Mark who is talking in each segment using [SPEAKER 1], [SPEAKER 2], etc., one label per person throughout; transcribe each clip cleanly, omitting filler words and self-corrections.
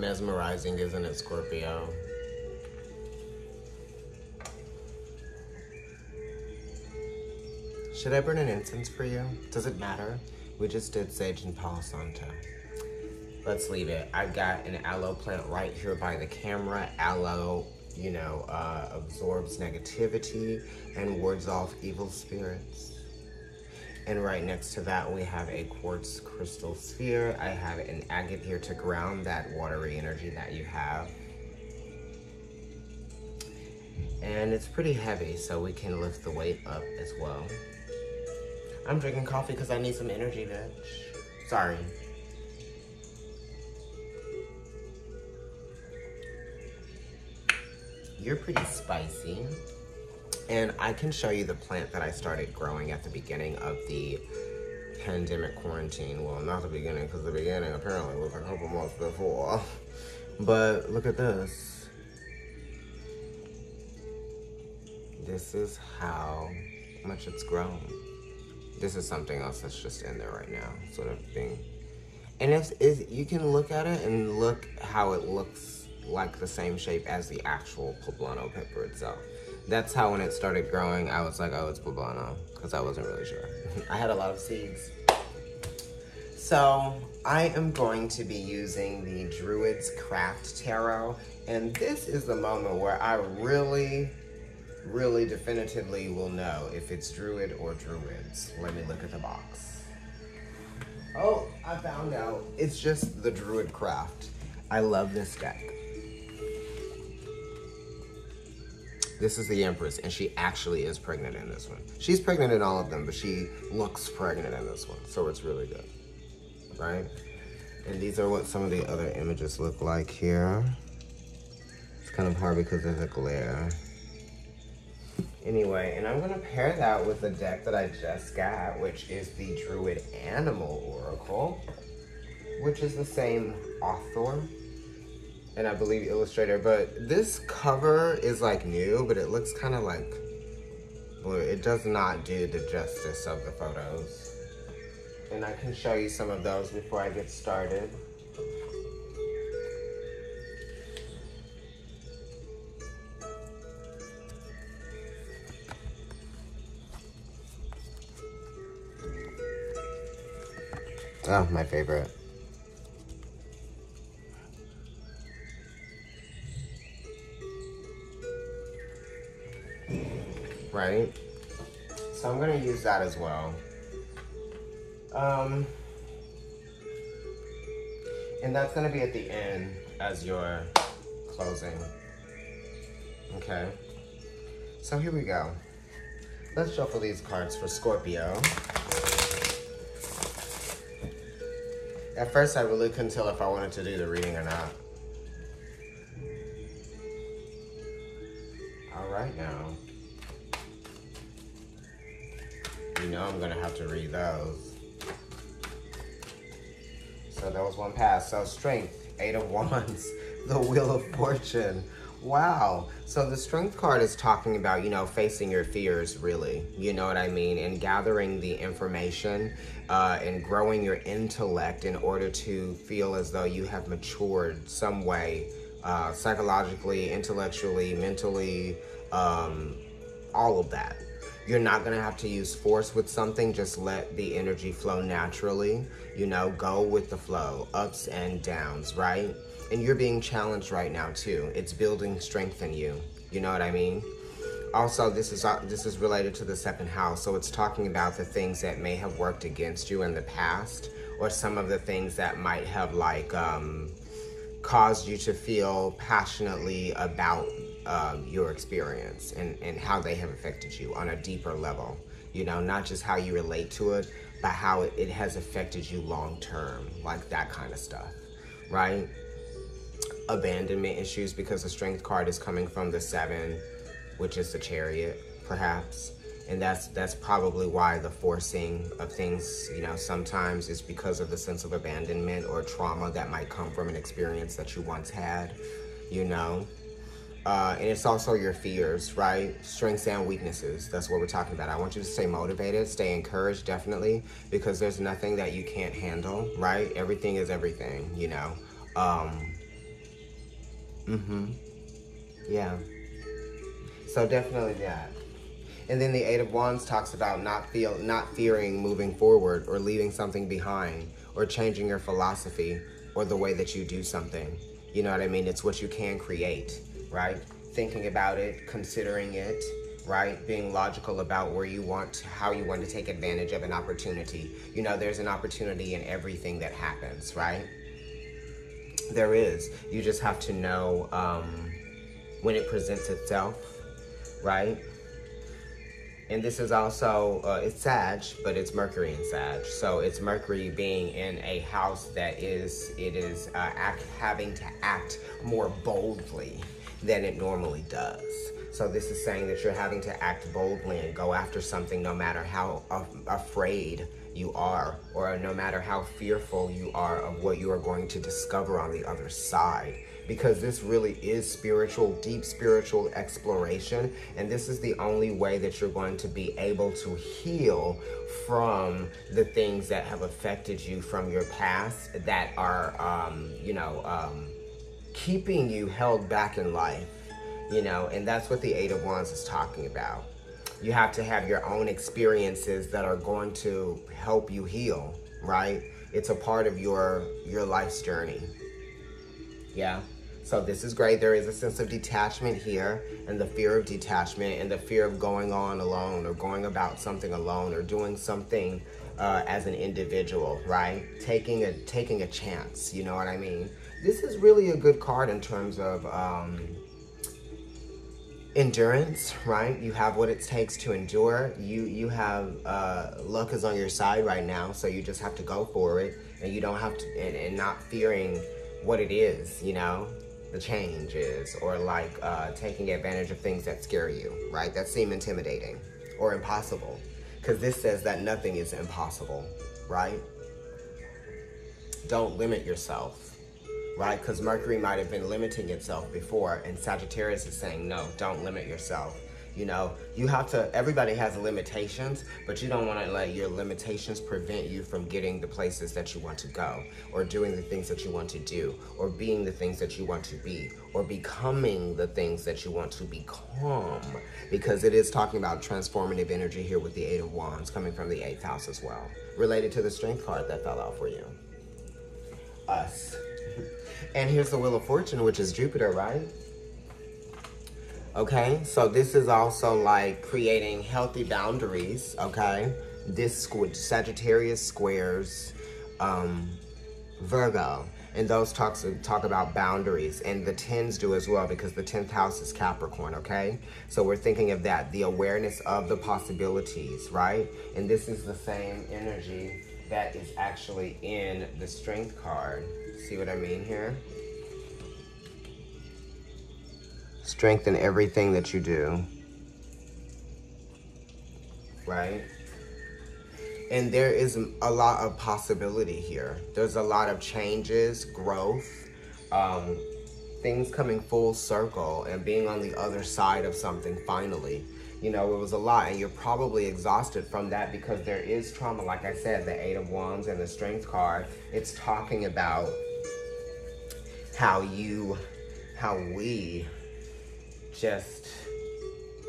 [SPEAKER 1] Mesmerizing, isn't it, Scorpio? Should I burn an incense for you? Does it matter? We just did Sage and Palo Santo. Let's leave it. I've got an aloe plant right here by the camera. Aloe, you know, absorbs negativity and wards off evil spirits. And right next to that, we have a quartz crystal sphere. I have an agate here to ground that watery energy that you have. And it's pretty heavy, so we can lift the weight up as well. I'm drinking coffee because I need some energy, bitch. Sorry. You're pretty spicy. And I can show you the plant that I started growing at the beginning of the pandemic quarantine. Well, not the beginning, because the beginning apparently was a couple months before. But look at this. This is how much it's grown. This is something else that's just in there right now, sort of thing. And if you can look at it and look how it looks like the same shape as the actual poblano pepper itself. That's how when it started growing, I was like, oh, it's poblano, because I wasn't really sure. I had a lot of seeds. So I am going to be using the Druid's Craft Tarot, and this is the moment where I really definitively will know if it's Druid or Druids. Let me look at the box. Oh, I found out. It's just the Druid Craft. I love this deck. This is the Empress, and she actually is pregnant in this one. She's pregnant in all of them, but she looks pregnant in this one, so it's really good, right? And these are what some of the other images look like here. It's kind of hard because of the glare. Anyway, and I'm gonna pair that with the deck that I just got, which is the Druid Animal Oracle, which is the same author, and I believe illustrator, but this cover is like new, but it looks kind of like blue. It does not do the justice of the photos. And I can show you some of those before I get started. Oh, my favorite. Right? So I'm gonna use that as well. And that's gonna be at the end as your closing. Okay. So here we go. Let's shuffle these cards for Scorpio. At first, I really couldn't tell if I wanted to do the reading or not. All right now. You know I'm gonna have to read those. So that was one pass. So Strength, 8 of Wands, the Wheel of Fortune. Wow. So the Strength card is talking about, you know, facing your fears, really. You know what I mean? And gathering the information and growing your intellect in order to feel as though you have matured some way, psychologically, intellectually, mentally, all of that. You're not gonna have to use force with something, just let the energy flow naturally. You know, go with the flow, ups and downs, right? And you're being challenged right now too. It's building strength in you. You know what I mean? Also, this is related to the second house. So it's talking about the things that may have worked against you in the past, or some of the things that might have like caused you to feel passionately about your experience and how they have affected you on a deeper level. You know, not just how you relate to it, but how it has affected you long term, like that kind of stuff, right? Abandonment issues, because the Strength card is coming from the 7, which is the Chariot, perhaps. And that's probably why the forcing of things, you know, sometimes is because of the sense of abandonment or trauma that might come from an experience that you once had, you know. And it's also your fears, right? Strengths and weaknesses. That's what we're talking about. I want you to stay motivated, stay encouraged, definitely, because there's nothing that you can't handle, right? Everything is everything, you know. Yeah. So definitely that. And then the Eight of Wands talks about not fearing moving forward or leaving something behind or changing your philosophy or the way that you do something. You know what I mean? It's what you can create, right? Thinking about it, considering it, right? Being logical about how you want to take advantage of an opportunity. You know, there's an opportunity in everything that happens, right? There is. You just have to know when it presents itself, right? And this is also, it's Sag, but it's Mercury in Sag. So it's Mercury being in a house that having to act more boldly than it normally does. So this is saying that you're having to act boldly and go after something no matter how afraid you are, or no matter how fearful you are of what you are going to discover on the other side. Because this really is spiritual, deep spiritual exploration. And this is the only way that you're going to be able to heal from the things that have affected you from your past that are, keeping you held back in life. You know, and that's what the Eight of Wands is talking about. You have to have your own experiences that are going to help you heal, right? It's a part of your life's journey. Yeah. So this is great. There is a sense of detachment here, and the fear of detachment and the fear of going on alone or going about something alone or doing something as an individual, right? Taking a chance, you know what I mean? This is really a good card in terms of endurance, right? You have what it takes to endure. You have luck is on your side right now, so you just have to go for it, and you don't have to and not fearing what it is, you know, the change is, or like taking advantage of things that scare you, right? That seem intimidating or impossible, because this says that nothing is impossible, right? Don't limit yourself. Right? Because Mercury might have been limiting itself before, and Sagittarius is saying, no, don't limit yourself. You know, you have to, everybody has limitations, but you don't want to let your limitations prevent you from getting the places that you want to go, or doing the things that you want to do, or being the things that you want to be, or becoming the things that you want to become. Because it is talking about transformative energy here with the Eight of Wands coming from the 8th house as well, related to the Strength card that fell out for you. Us. And here's the Wheel of Fortune, which is Jupiter, right? Okay, so this is also like creating healthy boundaries, okay? This Sagittarius squares Virgo, and those talk about boundaries, and the 10s do as well, because the 10th house is Capricorn, okay? So we're thinking of that, the awareness of the possibilities, right? And this is the same energy that is actually in the Strength card. See what I mean here? Strength in everything that you do, right? And there is a lot of possibility here. There's a lot of changes, growth, things coming full circle and being on the other side of something finally. You know, it was a lot, and you're probably exhausted from that because there is trauma. Like I said, the Eight of Wands and the Strength card, it's talking about how we just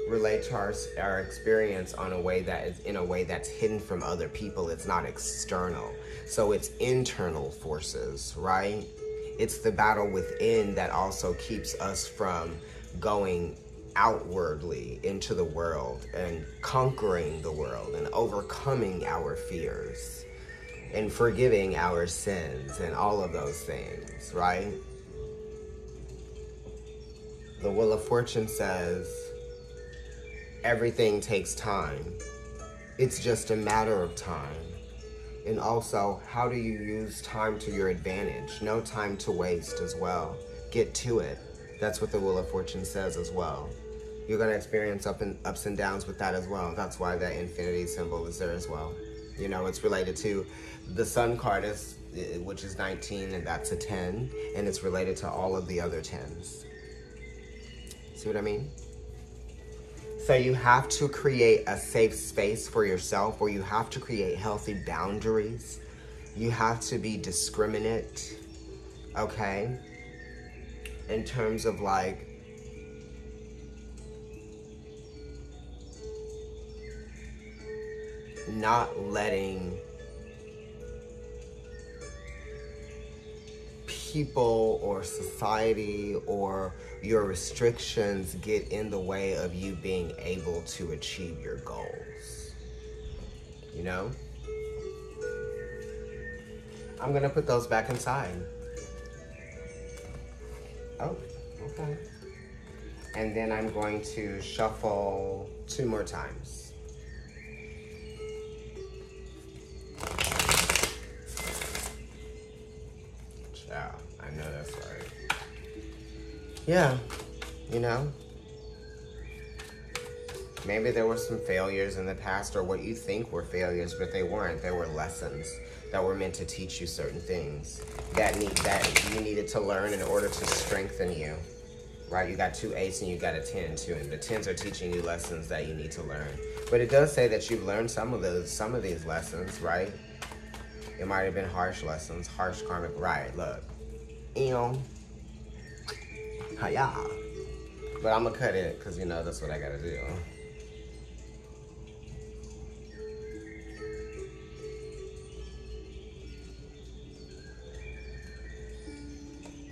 [SPEAKER 1] relate to our experience in a way that's hidden from other people. It's not external. So it's internal forces, right? It's the battle within that also keeps us from going outwardly into the world and conquering the world and overcoming our fears and forgiving our sins and all of those things, right? The Wheel of Fortune says everything takes time. It's just a matter of time. And also, how do you use time to your advantage? No time to waste as well. Get to it. That's what the Wheel of Fortune says as well. You're going to experience ups and downs with that as well. That's why that infinity symbol is there as well. You know, it's related to the Sun card, which is 19, and that's a 10. And it's related to all of the other 10s. See what I mean? So you have to create a safe space for yourself, or you have to create healthy boundaries. You have to be discriminate, okay? in terms of like not letting people or society or your restrictions get in the way of you being able to achieve your goals. You know? I'm gonna put those back inside. Oh, okay. And then I'm going to shuffle 2 more times. Ciao, I know that's right. Yeah, you know, maybe there were some failures in the past, or what you think were failures, but they weren't. They were lessons that were meant to teach you certain things that you needed to learn in order to strengthen you, right? You got 2 8s and you got a 10 too, and the 10s are teaching you lessons that you need to learn. But it does say that you've learned some of these lessons, right? It might have been harsh lessons, harsh karmic, right? Look, hiya. But I'm gonna cut it because you know that's what I gotta do.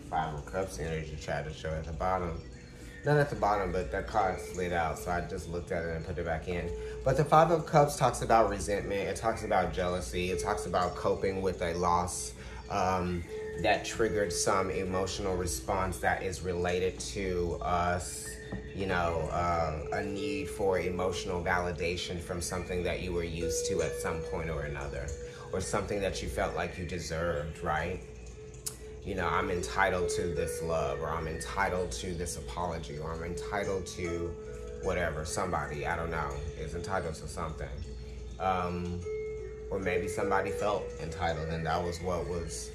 [SPEAKER 1] Five of Cups energy tried to show at the bottom. Not at the bottom, but that card slid out, so I just looked at it and put it back in. But the Five of Cups talks about resentment. It talks about jealousy. It talks about coping with a loss that triggered some emotional response that is related to us, you know, a need for emotional validation from something that you were used to at some point or another, or something that you felt like you deserved, right? You know, I'm entitled to this love, or I'm entitled to this apology, or I'm entitled to whatever. Somebody, I don't know, is entitled to something. Or maybe somebody felt entitled, and that was what was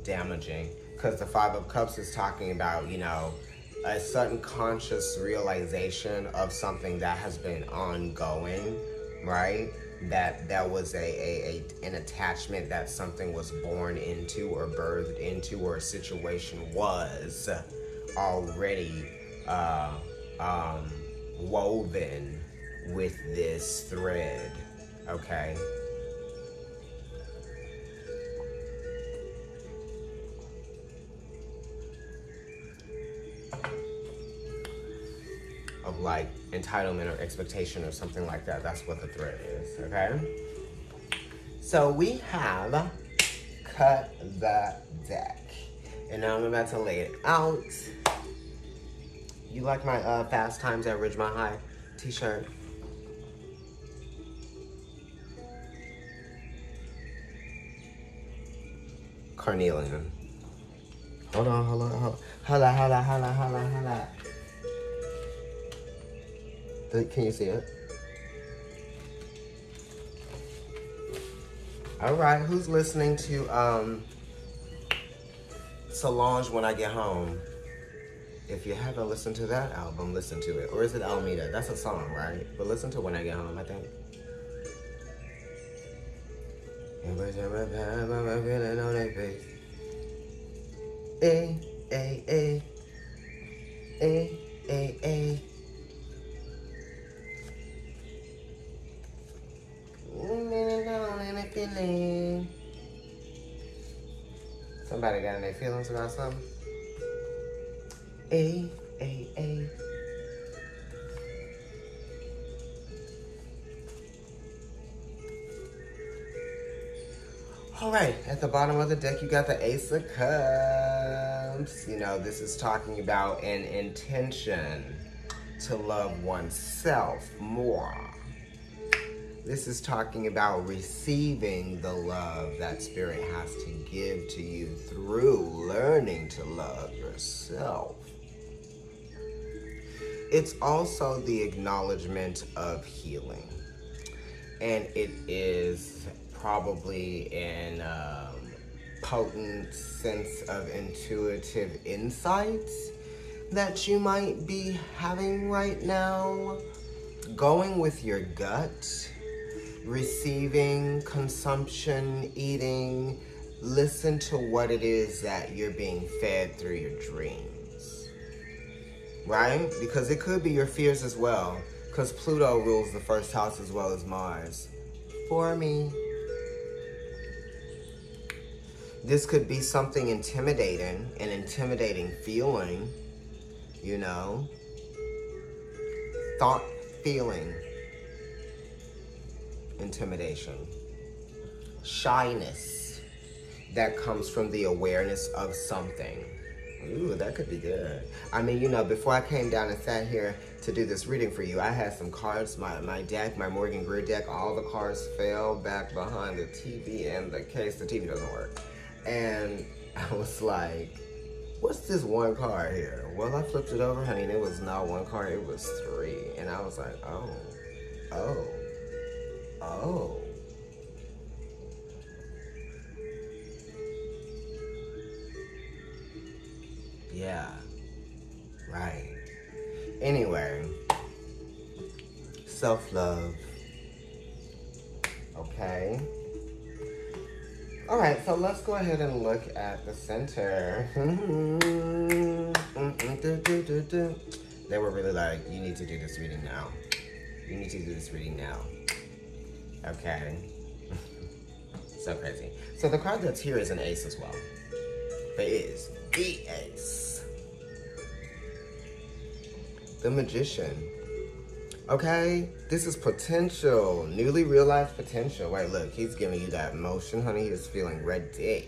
[SPEAKER 1] damaging. Because the Five of Cups is talking about, you know, a sudden conscious realization of something that has been ongoing, right? That was an attachment that something was born into or birthed into, or a situation was already woven with this thread, okay? Of like entitlement or expectation or something like that. That's what the thread is, okay? So we have cut the deck. And now I'm about to lay it out. You like my Fast Times at Ridgemont High t-shirt? Carnelian. Hold on. Can you see it? All right, who's listening to Solange When I Get Home? If you haven't listened to that album, listen to it. Or is it Almeida? That's a song, right? But listen to When I Get Home, I think. Every time I have my feeling on their face. A, A, A, A, A, A. Somebody got any feelings about something? A. All right, at the bottom of the deck, you got the Ace of Cups. You know, this is talking about an intention to love oneself more. This is talking about receiving the love that Spirit has to give to you through learning to love yourself. It's also the acknowledgement of healing. And it is probably an potent sense of intuitive insights that you might be having right now. Going with your gut, receiving, consumption, eating, Listen to what it is that you're being fed through your dreams, right? Because it could be your fears as well, because Pluto rules the first house as well as Mars. For me. This could be something intimidating, an intimidating feeling, you know, thought, feeling, intimidation, shyness that comes from the awareness of something. Ooh, that could be good. I mean, you know, before I came down and sat here to do this reading for you, I had some cards, my deck, my Morgan Greer deck, all the cards fell back behind the TV and the case. The TV doesn't work. And I was like, what's this one card here? Well, I flipped it over, honey, and it was not one card, it was 3. And I was like, oh. Yeah, right. Anyway, self-love, okay? All right, so let's go ahead and look at the center. They were really like, you need to do this reading now. You need to do this reading now. Okay. So crazy. So the card that's here is an ace as well. It is the ace. The Magician. Okay, this is potential, newly realized potential. Wait, look, he's giving you that motion, honey. He's feeling ready.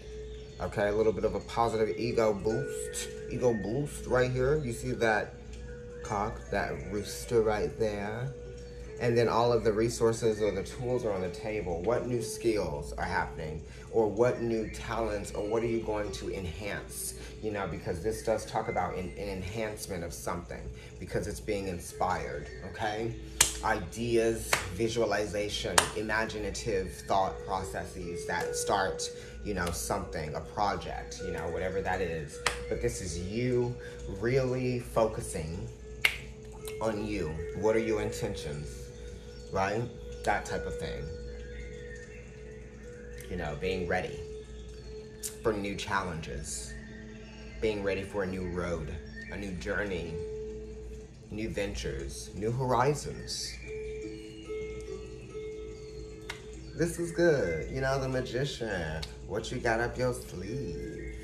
[SPEAKER 1] Okay, a little bit of a positive ego boost right here. You see that cock, that rooster right there? And then all of the resources or the tools are on the table. What new skills are happening? Or what new talents, or what are you going to enhance? You know, because this does talk about an enhancement of something, because it's being inspired, okay? Ideas, visualization, imaginative thought processes that start, you know, something, a project, you know, whatever that is. But this is you really focusing on you. What are your intentions, right? That type of thing. You know, being ready for new challenges, being ready for a new road, a new journey, new ventures, new horizons. This is good. You know, the Magician, what you got up your sleeve?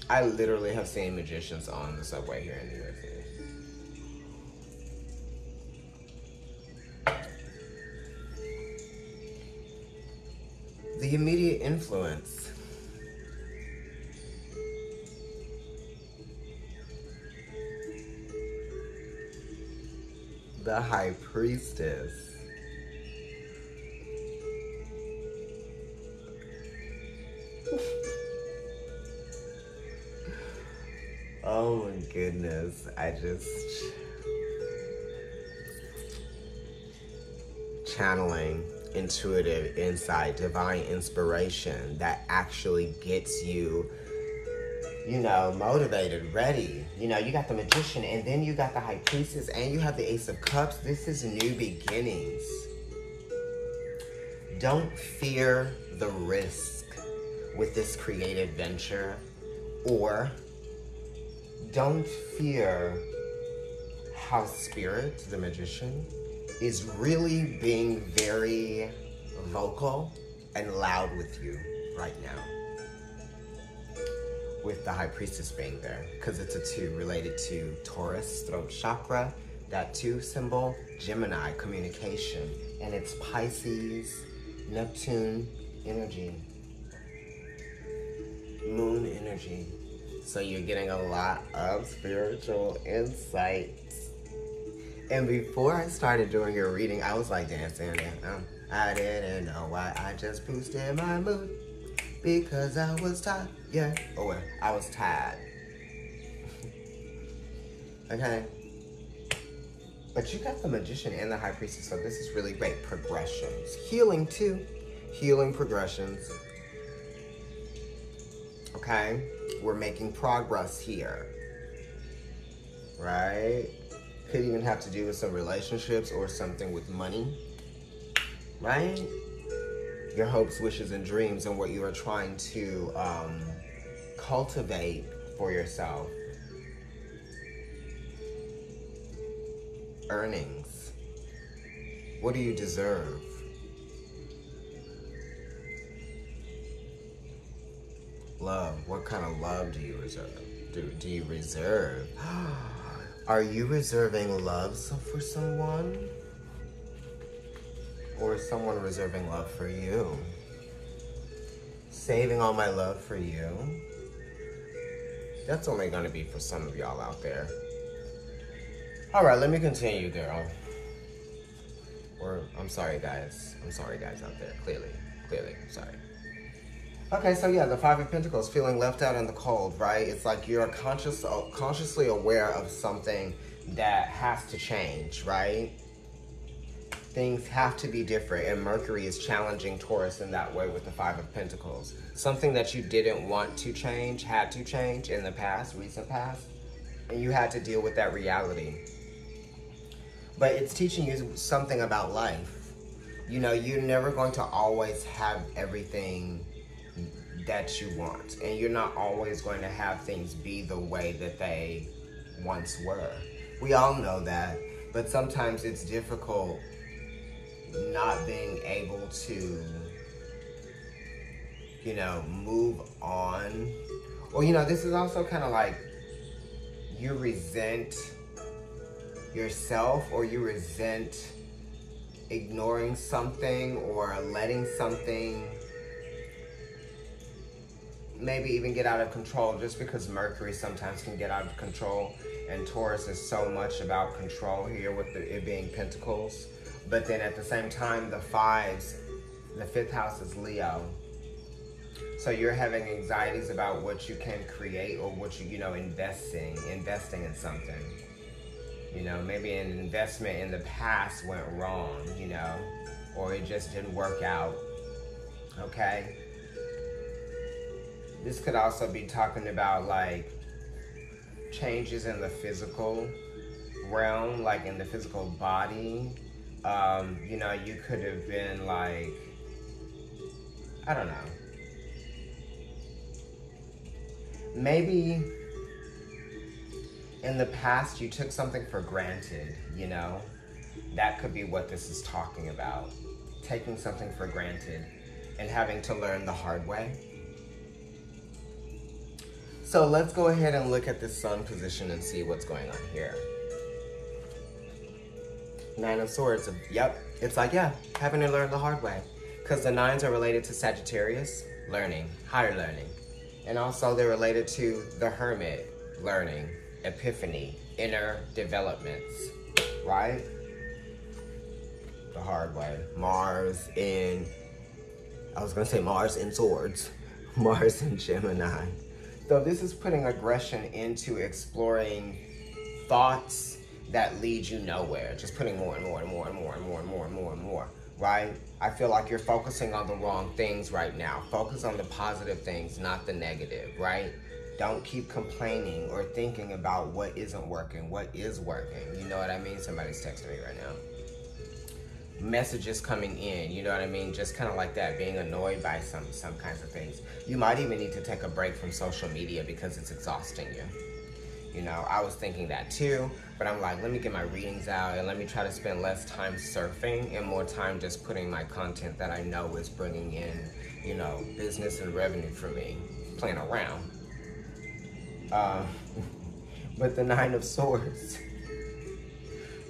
[SPEAKER 1] I literally have seen magicians on the subway here in New York City. The immediate influence. The High Priestess. Oh my goodness, I just channeling intuitive insight, divine inspiration that actually gets you, you know, motivated, ready. You know, you got the Magician, and then you got the High Priestess, and you have the Ace of Cups. This is new beginnings. Don't fear the risk with this creative venture, or don't fear how Spirit, the Magician, is really being very vocal and loud with you right now. With the High Priestess being there, because it's a 2 related to Taurus, throat chakra, that 2 symbol, Gemini, communication, and it's Pisces, Neptune energy, moon energy. So you're getting a lot of spiritual insights. And before I started doing your reading, I was like dancing. I didn't know why. I just boosted my mood because I was tired. Yeah. Oh, well, I was tired. Okay. But you got the Magician and the High Priestess, so this is really great progressions. Healing too. Healing progressions. Okay. We're making progress here. Right? Could even have to do with some relationships or something with money, right? your hopes, wishes, and dreams, and what you are trying to cultivate for yourself. Earnings. What do you deserve? Love. What kind of love do you reserve? Do you reserve? Are you reserving love for someone? Or is someone reserving love for you? Saving all my love for you? That's only going to be for some of y'all out there. All right, let me continue, girl. Or, I'm sorry, guys. I'm sorry, guys out there. Clearly, I'm sorry. Okay, so yeah, the Five of Pentacles, feeling left out in the cold, right? It's like you're consciously aware of something that has to change, right? Things have to be different, and Mercury is challenging Taurus in that way with the Five of Pentacles. Something that you didn't want to change, had to change in the past, recent past, and you had to deal with that reality. But it's teaching you something about life. You know, you're never going to always have everything that you want, and you're not always going to have things be the way that they once were. We all know that, but sometimes it's difficult not being able to, you know, move on. Or, you know, this is also kind of like you resent yourself, or you resent ignoring something or letting something maybe even get out of control, just because Mercury sometimes can get out of control, and Taurus is so much about control here with it being Pentacles. But then at the same time, the fifth house is Leo. So you're having anxieties about what you can create, or what you know, investing in something. You know, maybe an investment in the past went wrong, you know, or it just didn't work out, okay? This could also be talking about like changes in the physical realm, like in the physical body. You know, you could have been like, I don't know. Maybe in the past you took something for granted, you know? That could be what this is talking about. Taking something for granted and having to learn the hard way. So let's go ahead and look at this sun position and see what's going on here. Nine of Swords. Yep. It's like, yeah, having to learn the hard way. Because the nines are related to Sagittarius, learning, higher learning. And also they're related to the Hermit, learning, epiphany, inner developments, right? The hard way. Mars in Swords. Mars in Gemini. So this is putting aggression into exploring thoughts that lead you nowhere. Just putting more and more and more and more and more and more and more and more, right? I feel like you're focusing on the wrong things right now. Focus on the positive things, not the negative, right? Don't keep complaining or thinking about what isn't working, what is working. You know what I mean? Somebody's texting me right now. Messages coming in, you know what I mean? Just kind of like that, being annoyed by some kinds of things. You might even need to take a break from social media because it's exhausting you. You know, I was thinking that too, but I'm like, let me get my readings out and let me try to spend less time surfing and more time just putting my content that I know is bringing in, you know, business and revenue for me, playing around. But the Nine of Swords,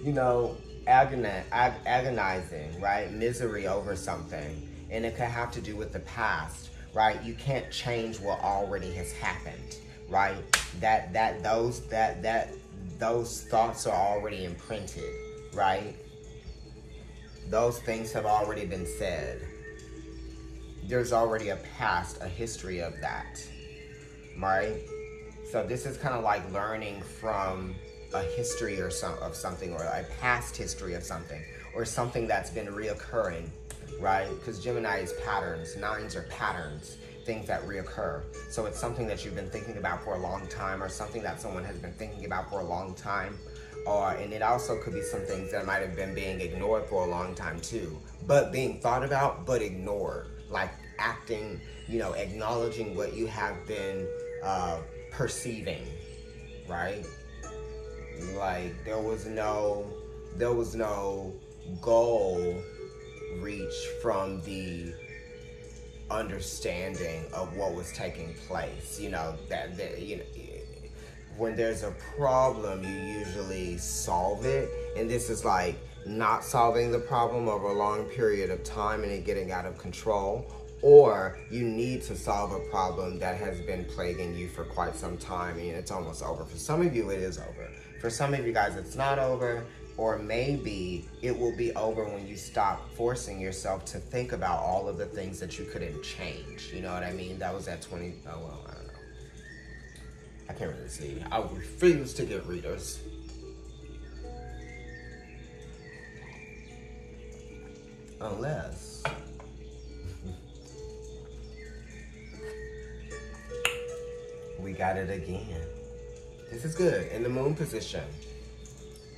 [SPEAKER 1] you know, agonizing, right? Misery over something. And it could have to do with the past, right? You can't change what already has happened, right? Those thoughts are already imprinted, right? Those things have already been said. There's already a past, a history of that, right? So this is kind of like learning from a history of something, or a past history of something, or something that's been reoccurring, right? Because Gemini is patterns. Nines are patterns, things that reoccur. So it's something that you've been thinking about for a long time, or something that someone has been thinking about for a long time. And it also could be some things that might have been being ignored for a long time too, but being thought about, but ignored. like acting, you know, acknowledging what you have been perceiving, right? Like there was no goal reached from the understanding of what was taking place. You know, that you know, when there's a problem, you usually solve it, and this is like not solving the problem over a long period of time and it getting out of control, or you need to solve a problem that has been plaguing you for quite some time and it's almost over. For some of you, it is over. For some of you guys, it's not over, or maybe it will be over when you stop forcing yourself to think about all of the things that you couldn't change. You know what I mean? That was at 20, oh well, I don't know. I can't really see. I refuse to get readers. Unless we got it again. This is good. In the moon position,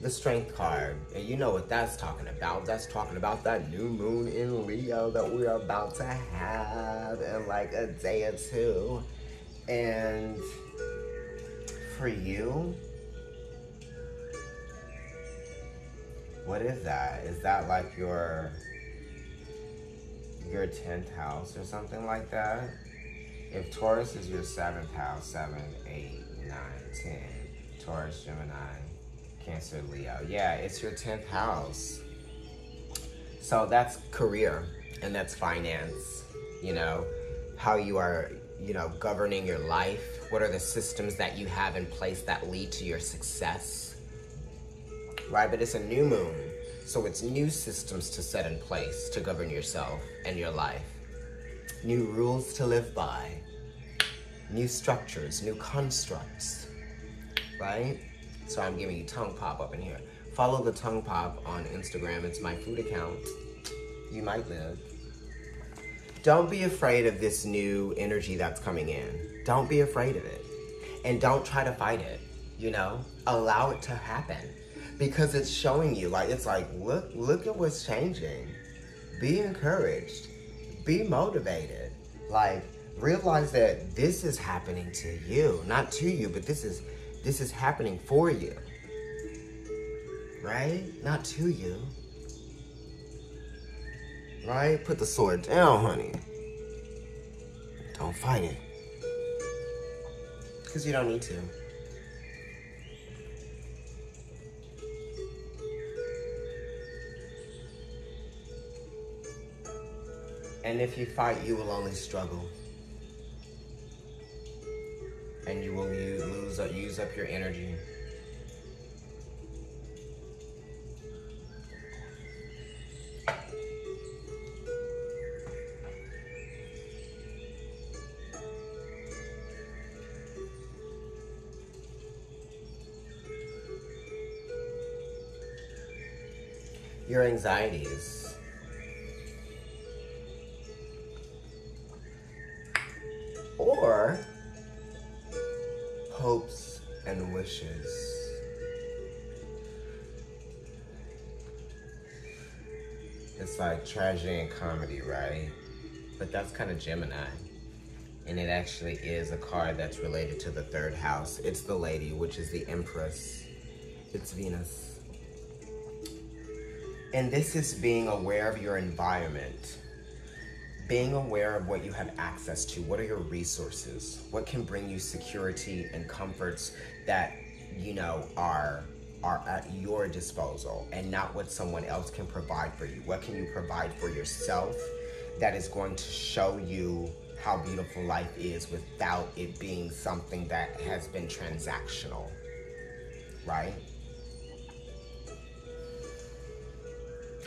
[SPEAKER 1] the strength card. And you know what that's talking about. That's talking about that new moon in Leo that we're about to have in like a day or two. And for you, what is that? Is that like your 10th house or something like that? If Taurus is your 7th house, 7, 8, 9, 10, Taurus, Gemini, Cancer, Leo. Yeah, it's your 10th house. So that's career and that's finance, you know, how you are, you know, governing your life. What are the systems that you have in place that lead to your success, right? But it's a new moon. So it's new systems to set in place to govern yourself and your life. New rules to live by. New structures, new constructs, right? So I'm giving you tongue pop up in here. Follow the tongue pop on Instagram. It's my food account. You might live. Don't be afraid of this new energy that's coming in. Don't be afraid of it. And don't try to fight it, you know? Allow it to happen. Because it's showing you, like, it's like, look at what's changing. Be encouraged. Be motivated. Like, realize that this is happening to you. Not to you, but this is happening for you. Right? Not to you. Right? Put the sword down, honey. Don't fight it. Because you don't need to. And if you fight, you will only struggle. And you will use up your energy. Your anxieties. Or hopes and wishes. It's like tragedy and comedy, right? But that's kind of Gemini. And it actually is a card that's related to the 3rd house. It's the Lady, which is the Empress. It's Venus. And this is being aware of your environment. Being aware of what you have access to. What are your resources? What can bring you security and comforts that, you know, are at your disposal and not what someone else can provide for you? What can you provide for yourself that is going to show you how beautiful life is without it being something that has been transactional, right?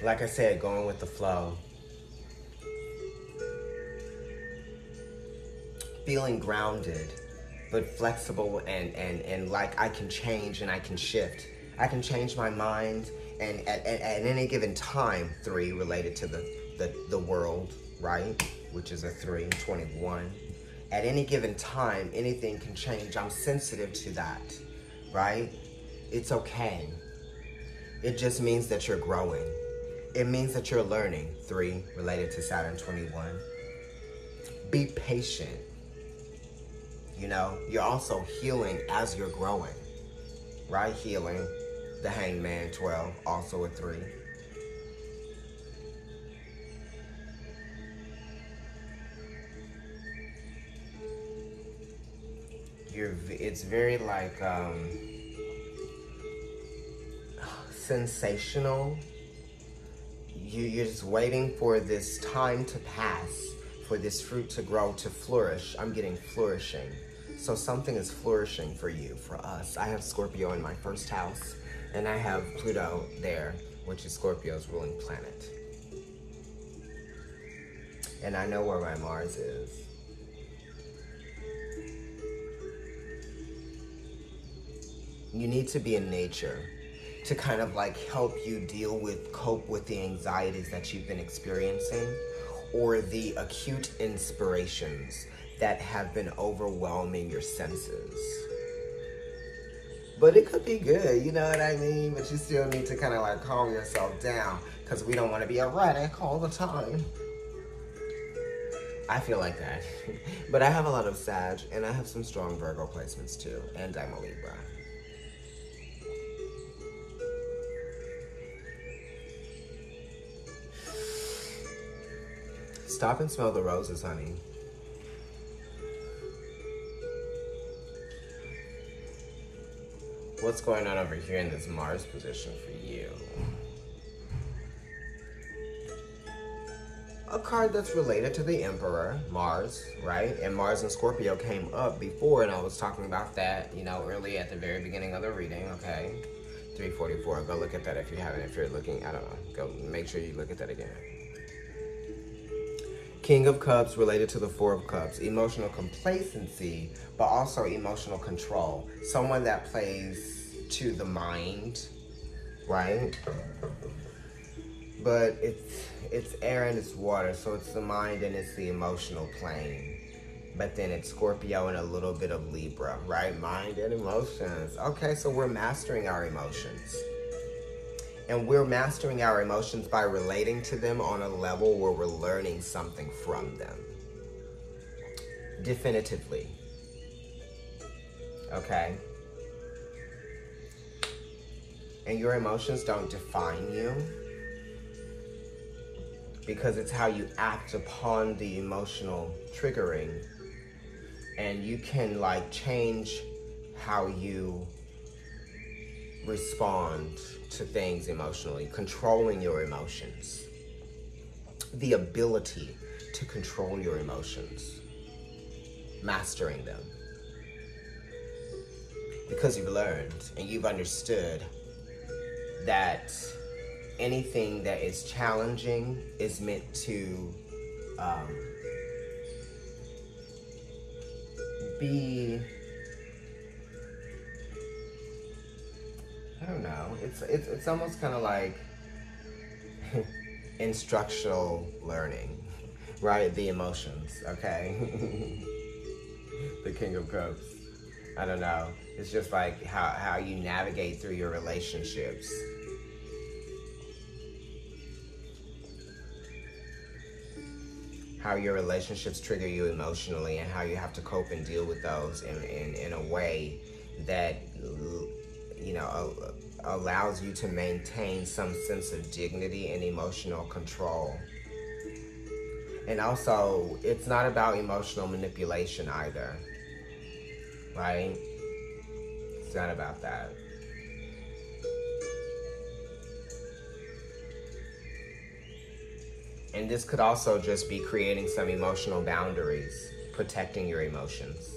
[SPEAKER 1] Like I said, going with the flow. Feeling grounded, but flexible and like I can change and I can shift. I can change my mind and at any given time, 3 related to the world, right? Which is a 3, 21. At any given time, anything can change. I'm sensitive to that, right? It's okay. It just means that you're growing. It means that you're learning. 3 related to Saturn, 21. Be patient. You know, you're also healing as you're growing, right? Healing. The Hangman, 12, also a 3. It's very like sensational. You're just waiting for this time to pass, for this fruit to grow, to flourish. I'm getting flourishing. So something is flourishing for you, for us. I have Scorpio in my first house, and I have Pluto there, which is Scorpio's ruling planet. And I know where my Mars is. You need to be in nature to kind of like help you cope with the anxieties that you've been experiencing, or the acute inspirations that have been overwhelming your senses. But it could be good, you know what I mean? But you still need to kind of like calm yourself down, because we don't want to be erratic all the time. I feel like that. But I have a lot of Sag, and I have some strong Virgo placements too, and I'm a Libra. Stop and smell the roses, honey. What's going on over here in this Mars position for you? A card that's related to the Emperor, Mars, right? And Mars and Scorpio came up before, and I was talking about that, you know, early at the very beginning of the reading, okay? 344, go look at that if you haven't. If you're looking, I don't know, go make sure you look at that again. King of Cups related to the Four of Cups. Emotional complacency, but also emotional control. Someone that plays to the mind, right? But it's air and it's water, so it's the mind and it's the emotional plane. But then it's Scorpio and a little bit of Libra, right? Mind and emotions. Okay, so we're mastering our emotions. And we're mastering our emotions by relating to them on a level where we're learning something from them. Definitively. Okay? And your emotions don't define you, because it's how you act upon the emotional triggering. And you can like change how you respond to things emotionally, controlling your emotions. The ability to control your emotions, mastering them. Because you've learned and you've understood that anything that is challenging is meant to be, I don't know, it's almost kind of like instructional learning, right? The emotions, okay? The King of Cups. I don't know. It's just like how you navigate through your relationships. How your relationships trigger you emotionally, and how you have to cope and deal with those in a way that, you know, allows you to maintain some sense of dignity and emotional control. And also, it's not about emotional manipulation either, right? It's not about that. And this could also just be creating some emotional boundaries, protecting your emotions,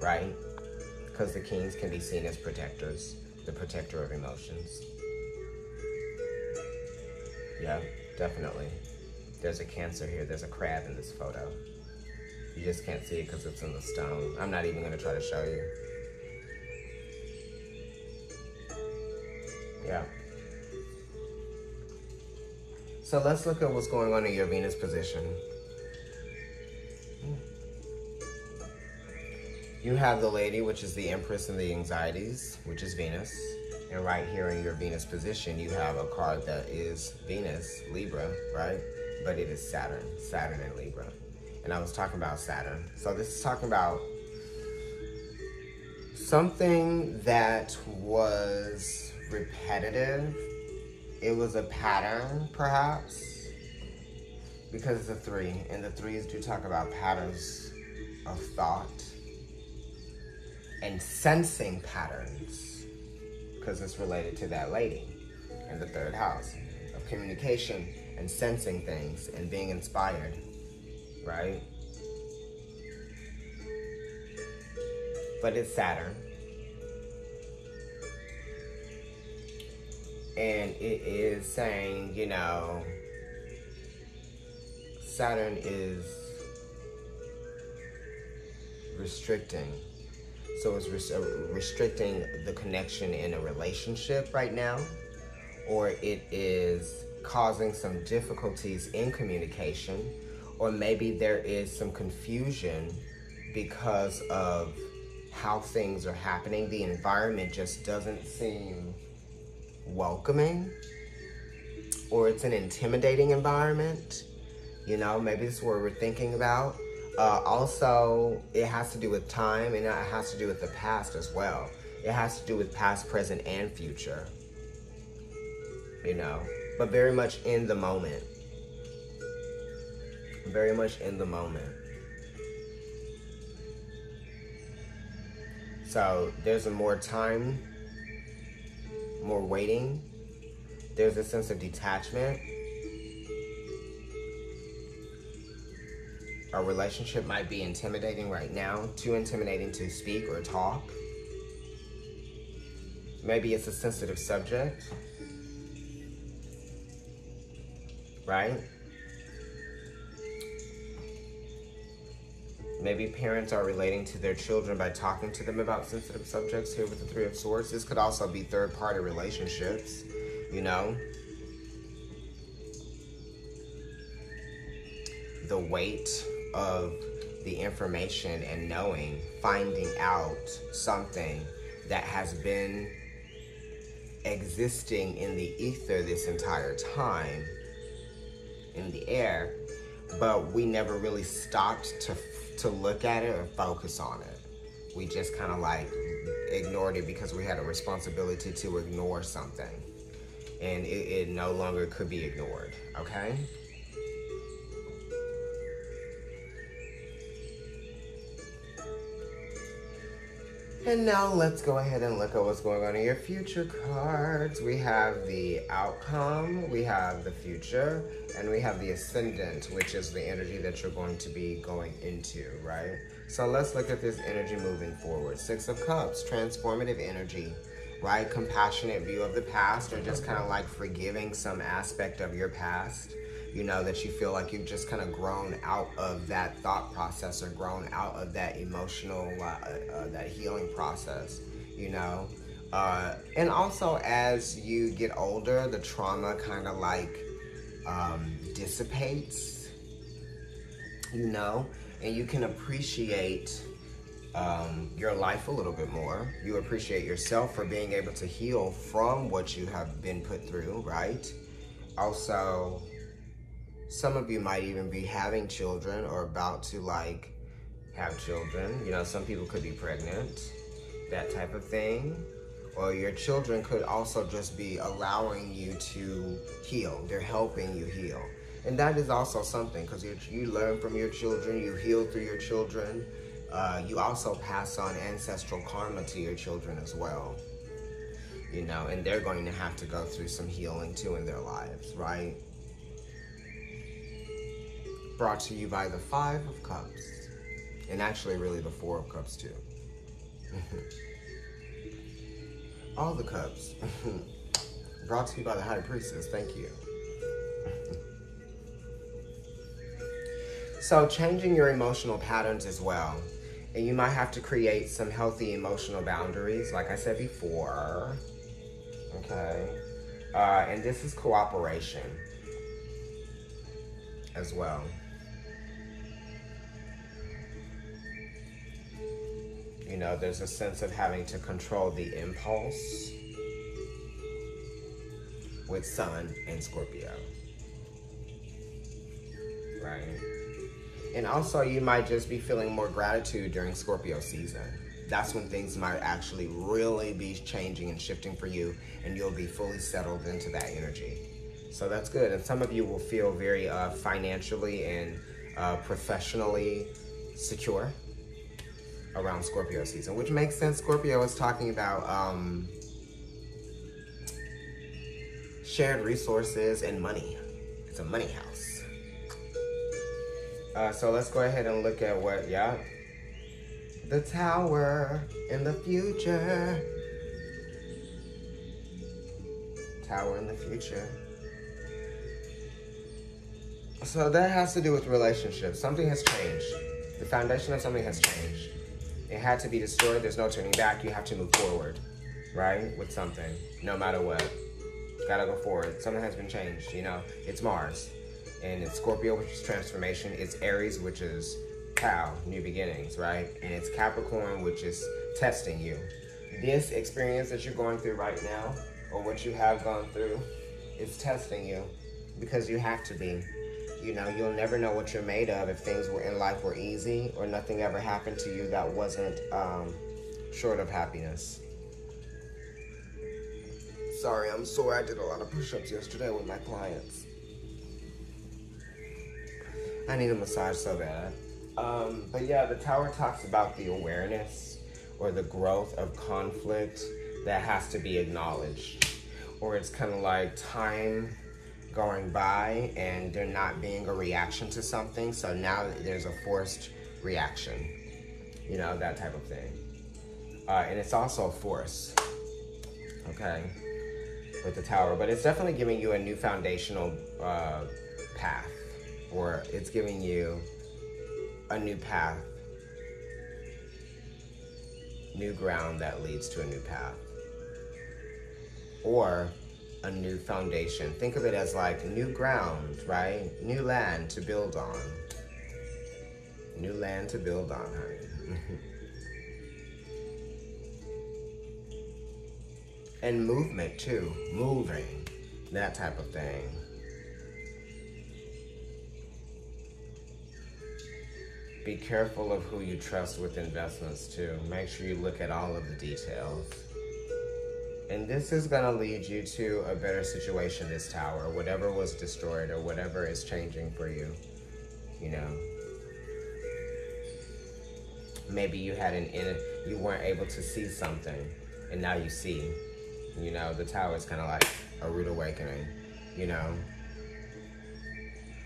[SPEAKER 1] right? Because the kings can be seen as protectors, the protector of emotions. Yeah, definitely. There's a Cancer here. There's a crab in this photo. You just can't see it because it's in the stone. I'm not even going to try to show you. Yeah. So let's look at what's going on in your Venus position. You have the Lady, which is the Empress and the anxieties, which is Venus. And right here in your Venus position, you have a card that is Venus, Libra, right? But it is Saturn and Libra. and I was talking about Saturn. So this is talking about something that was repetitive. It was a pattern, perhaps, because it's a 3, and the 3s do talk about patterns of thought and sensing patterns, because it's related to that lady in the 3rd house of communication and sensing things and being inspired, right? But it's Saturn. And it is saying, you know, Saturn is restricting. So it's restricting the connection in a relationship right now, or it is causing some difficulties in communication, or maybe there is some confusion because of how things are happening. The environment just doesn't seem welcoming, or it's an intimidating environment. You know, maybe this is what we're thinking about. Also, it has to do with time, and it has to do with the past as well. It has to do with past, present, and future. You know, but very much in the moment. Very much in the moment. So there's a more time, more waiting. There's a sense of detachment. A relationship might be intimidating right now, too intimidating to speak or talk. Maybe it's a sensitive subject, right? Maybe parents are relating to their children by talking to them about sensitive subjects here with the 3 of Swords. This could also be third-party relationships, you know? The weight of the information and knowing, finding out something that has been existing in the ether this entire time, in the air, but we never really stopped to look at it or focus on it. We just kind of like ignored it because we had a responsibility to ignore something, and it no longer could be ignored, okay? And now let's go ahead and look at what's going on in your future cards. We have the outcome, we have the future, and we have the ascendant, which is the energy that you're going to be going into, right? So let's look at this energy moving forward. 6 of Cups, transformative energy, right? Compassionate view of the past, or just kind of like forgiving some aspect of your past. You know, that you feel like you've just kind of grown out of that thought process, or grown out of that emotional, that healing process, you know. And also as you get older, the trauma kind of like dissipates, you know, and you can appreciate your life a little bit more. You appreciate yourself for being able to heal from what you have been put through, right? Also, some of you might even be having children or about to like have children. You know, some people could be pregnant, that type of thing. Or your children could also just be allowing you to heal. They're helping you heal. And that is also something, because you learn from your children, you heal through your children. You also pass on ancestral karma to your children as well. You know, and they're going to have to go through some healing too in their lives, right? Brought to you by the 5 of Cups, and actually really the 4 of Cups too. All the cups. Brought to you by the High Priestess. Thank you. So changing your emotional patterns as well, and you might have to create some healthy emotional boundaries, like I said before. Okay, and this is cooperation as well. You know, there's a sense of having to control the impulse with Sun and Scorpio, right? And also you might just be feeling more gratitude during Scorpio season. That's when things might actually really be changing and shifting for you, and you'll be fully settled into that energy. So that's good. And some of you will feel very financially and professionally secure around Scorpio season, which makes sense. Scorpio is talking about shared resources and money. It's a money house. So let's go ahead and look at what, the Tower in the future. Tower in the future. So that has to do with relationships. Something has changed. The foundation of something has changed. It had to be destroyed. There's no turning back. You have to move forward, right? With something, no matter what. You gotta go forward. Something has been changed, you know? It's Mars. And it's Scorpio, which is transformation. It's Aries, which is new beginnings, right? And it's Capricorn, which is testing you. This experience that you're going through right now, or what you have gone through, is testing you, because you have to be. You know, you'll never know what you're made of if things were in life were easy, or nothing ever happened to you that wasn't short of happiness. Sorry, I'm sore. I did a lot of push-ups yesterday with my clients. I need a massage so bad. But yeah, the Tower talks about the awareness or the growth of conflict that has to be acknowledged. Or it's kind of like time going by and there not being a reaction to something. So now there's a forced reaction, you know, that type of thing. And it's also a force, okay, with the Tower. But it's definitely giving you a new foundational path, or it's giving you a new path, new ground that leads to a new path, or a new foundation. Think of it as like new ground, right? New land to build on. New land to build on, honey. And movement too, moving, that type of thing. Be careful of who you trust with investments too. Make sure you look at all of the details. And this is gonna lead you to a better situation, this Tower, whatever was destroyed or whatever is changing for you, you know. Maybe you had you weren't able to see something, and now you see, you know. The Tower is kind of like a rude awakening, you know.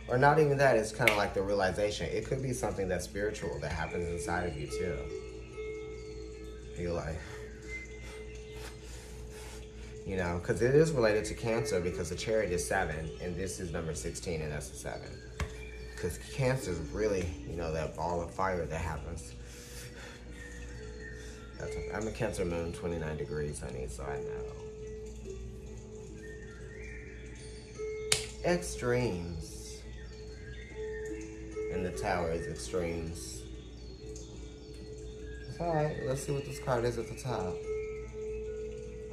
[SPEAKER 1] Or not even that, it's kind of like the realization. It could be something that's spiritual that happens inside of you too. You're like, you know, because it is related to Cancer, because the Chariot is 7 and this is number 16 and that's a 7. Because Cancer is really, you know, that ball of fire that happens. I'm a Cancer moon, 29 degrees, honey, so I know. Extremes. And the Tower is extremes. It's alright, let's see what this card is at the top.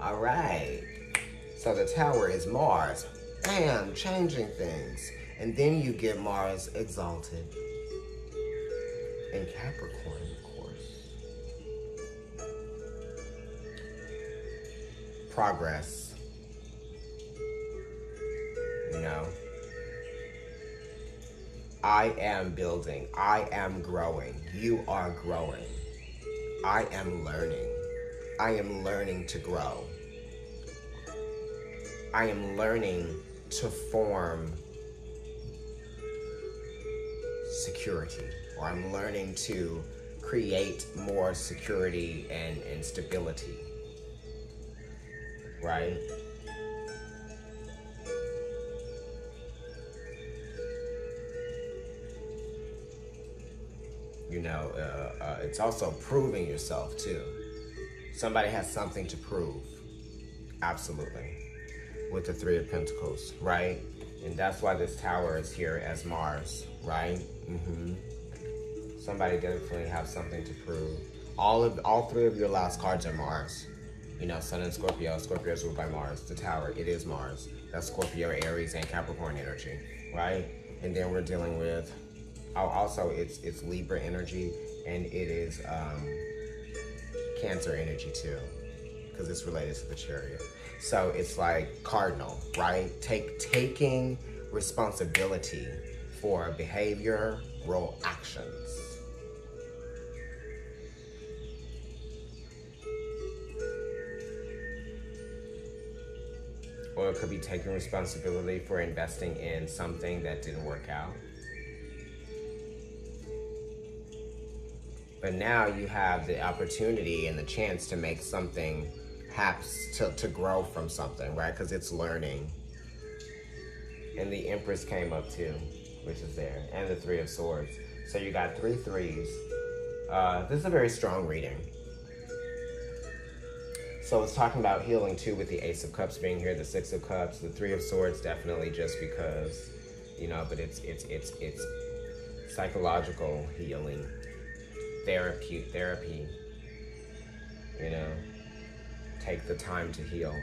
[SPEAKER 1] Alright. So the Tower is Mars. Bam, changing things. And then you get Mars exalted. And Capricorn, of course. Progress. You know? I am building. I am growing. You are growing. I am learning. I am learning to grow. I am learning to form security, or I'm learning to create more security and stability, right? You know, it's also proving yourself too. Somebody has something to prove. Absolutely. With the 3 of Pentacles, right? And that's why this Tower is here as Mars, right? Somebody definitely have something to prove. All 3 of your last cards are Mars. You know, Sun and Scorpio. Scorpio is ruled by Mars. The Tower, it is Mars. That's Scorpio, Aries, and Capricorn energy, right? And then we're dealing with Oh, also it's Libra energy, and it is Cancer energy too, because it's related to the Chariot. So it's like cardinal, right? Taking responsibility for behavioral actions. Or it could be taking responsibility for investing in something that didn't work out. But now you have the opportunity and the chance to make something happen, to grow from something, right? Because it's learning. And the Empress came up too, which is there. And the Three of Swords. So you got 3 threes. This is a very strong reading. So it's talking about healing too, with the Ace of Cups being here, the Six of Cups, the Three of Swords, definitely just because, you know, but it's psychological healing, therapy, you know, take the time to heal.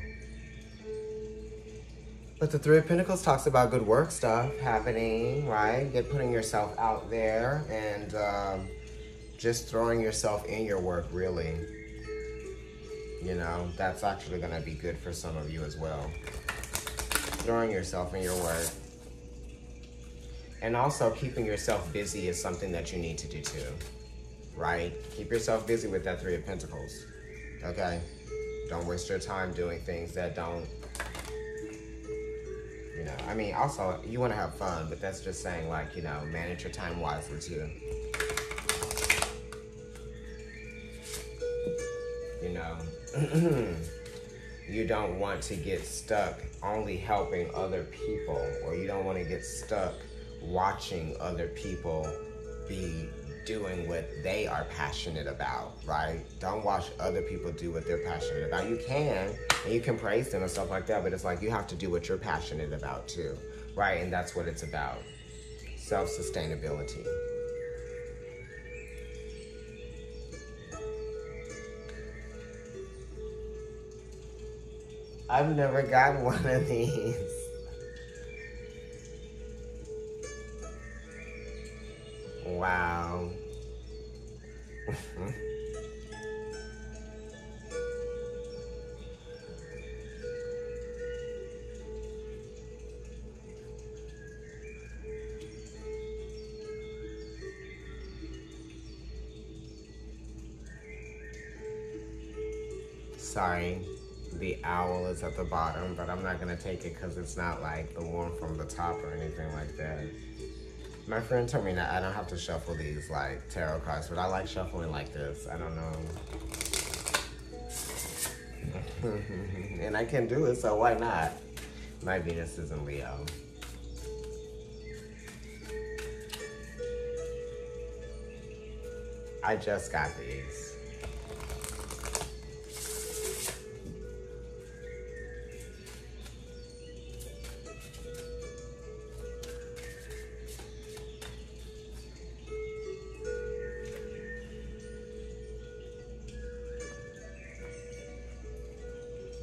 [SPEAKER 1] But the Three of Pentacles talks about good work stuff happening, right? Putting yourself out there and just throwing yourself in your work, really. You know, that's actually going to be good for some of you as well. Throwing yourself in your work. And also keeping yourself busy is something that you need to do too, right? Keep yourself busy with that Three of Pentacles, okay? Don't waste your time doing things that don't, you know, I mean, also, you want to have fun, but that's just saying, like, you know, manage your time wisely too. You know, you don't want to get stuck only helping other people, or you don't want to get stuck watching other people be doing what they are passionate about, right? Don't watch other people do what they're passionate about. You can, and you can praise them and stuff like that, but it's like you have to do what you're passionate about too, right? And that's what it's about. Self-sustainability. I've never gotten one of these. Wow. Sorry, the owl is at the bottom, but I'm not gonna take it because it's not like the one from the top or anything like that. My friend told me that I don't have to shuffle these like tarot cards, but I like shuffling like this. I don't know. And I can do it, so why not? My Venus is in Leo. I just got these.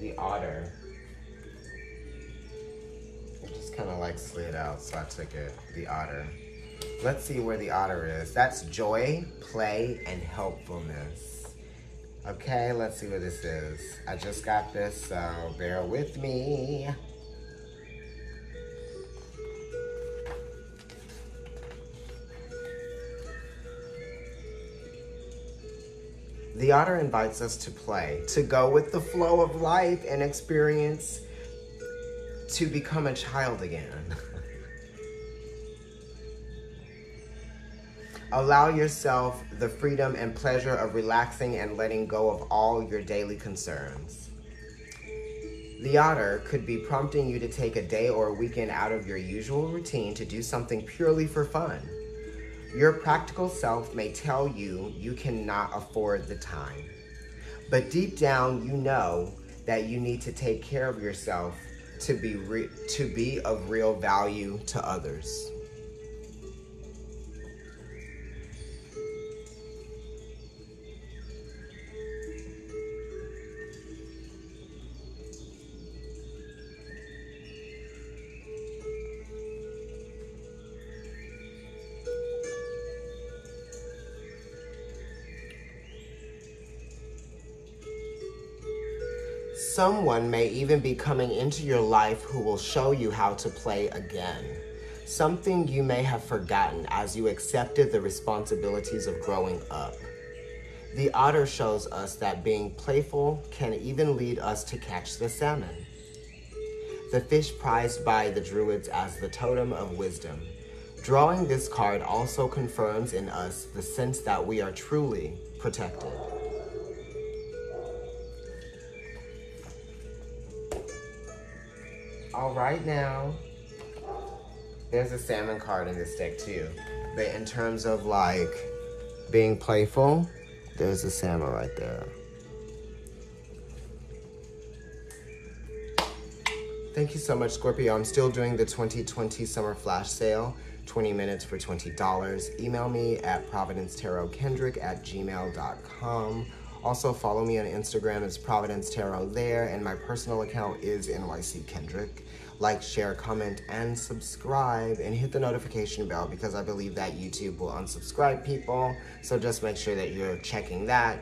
[SPEAKER 1] The otter. It just kind of like slid out, so I took it. The otter. Let's see where the otter is. That's joy, play, and helpfulness. Okay, let's see what this is. I just got this, so bear with me. The otter invites us to play, to go with the flow of life and experience, to become a child again. Allow yourself the freedom and pleasure of relaxing and letting go of all your daily concerns. The otter could be prompting you to take a day or a weekend out of your usual routine to do something purely for fun. Your practical self may tell you you cannot afford the time, but deep down you know that you need to take care of yourself to be of real value to others. Someone may even be coming into your life who will show you how to play again. Something you may have forgotten as you accepted the responsibilities of growing up. The otter shows us that being playful can even lead us to catch the salmon. The fish prized by the Druids as the totem of wisdom. Drawing this card also confirms in us the sense that we are truly protected. All right now, there's a salmon card in this deck too. But in terms of like being playful, there's a salmon right there. Thank you so much, Scorpio. I'm still doing the 2020 summer flash sale, 20 minutes for $20. Email me at providencetarotkendrick@gmail.com. Also follow me on Instagram, it's ProvidenceTarot there, and my personal account is NYC Kendrick. Like, share, comment, and subscribe, and hit the notification bell because I believe that YouTube will unsubscribe people. So just make sure that you're checking that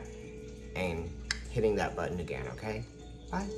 [SPEAKER 1] and hitting that button again, okay? Bye.